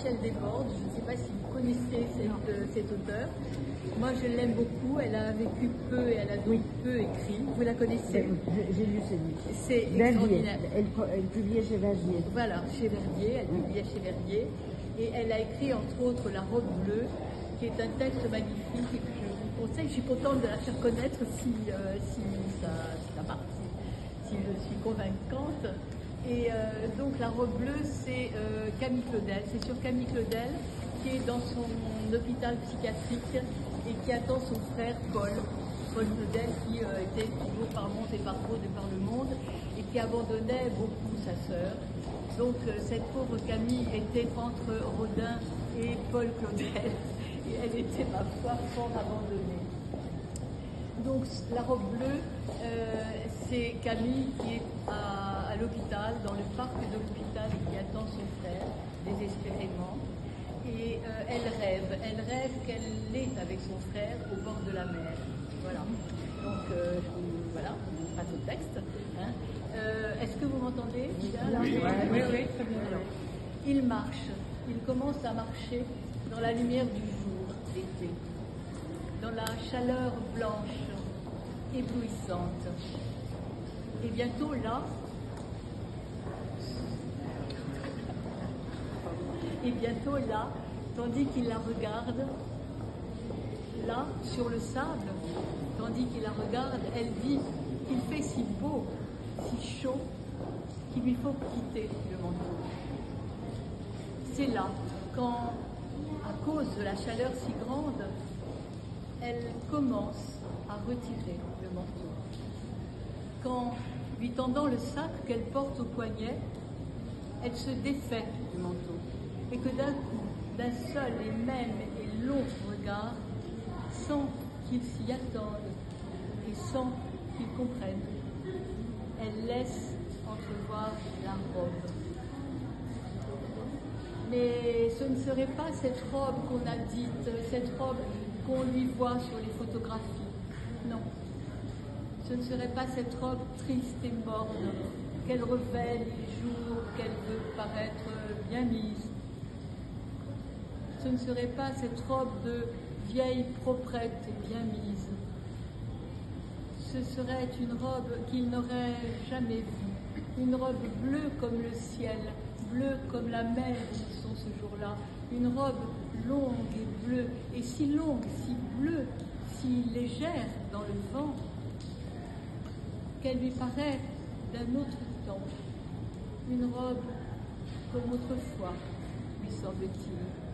ciel déborde. Je ne sais pas si vous connaissez cette auteure. Moi, je l'aime beaucoup. Elle a vécu peu et elle a donc peu écrit. Vous la connaissez? J'ai lu ce livre. C'est Verdier. extraordinaire. Elle publiait chez Verdier. Voilà, chez Verdier. Elle publiait chez Verdier. Et elle a écrit, entre autres, La robe bleue, qui est un texte magnifique et que je vous conseille. Je suis contente de la faire connaître si je suis convaincante. Et donc La robe bleue, c'est Camille Claudel. C'est sur Camille Claudel qui est dans son hôpital psychiatrique et qui attend son frère Paul Claudel, qui était toujours par monte et par faute et par le monde et qui abandonnait beaucoup sa sœur. Donc cette pauvre Camille était entre Rodin et Paul Claudel et elle était, ma foi, fort abandonnée. Donc La robe bleue, c'est Camille qui est à l'hôpital, dans le parc de l'hôpital, et qui attend son frère désespérément. Et elle rêve qu'elle est avec son frère au bord de la mer. Voilà. Donc voilà, je passe au texte. Hein. Est-ce que vous m'entendez? Oui, très bien. Alors, il marche, il commence à marcher dans la lumière du jour d'été, dans la chaleur blanche, éblouissante. Et bientôt là, tandis qu'il la regarde, là, sur le sable, tandis qu'il la regarde, elle dit qu'il fait si beau, si chaud, qu'il lui faut quitter le manteau. C'est là, quand, à cause de la chaleur si grande, elle commence à retirer le manteau. Quand, lui tendant le sac qu'elle porte au poignet, elle se défait du manteau et que d'un coup, d'un seul et même et long regard, sans qu'il s'y attende et sans qu'il comprenne, elle laisse entrevoir la robe. Mais ce ne serait pas cette robe qu'on a dite, cette robe qu'on lui voit sur les photographies. Non. Ce ne serait pas cette robe triste et morne qu'elle revêt les jours qu'elle veut paraître bien mise. Ce ne serait pas cette robe de vieille proprette et bien mise. Ce serait une robe qu'il n'aurait jamais vue. Une robe bleue comme le ciel, bleue comme la mer qui sont ce jour-là. Une robe longue et bleue, et si longue, si bleue, si légère dans le vent, qu'elle lui paraît d'un autre temps. Une robe comme autrefois, lui semble-t-il.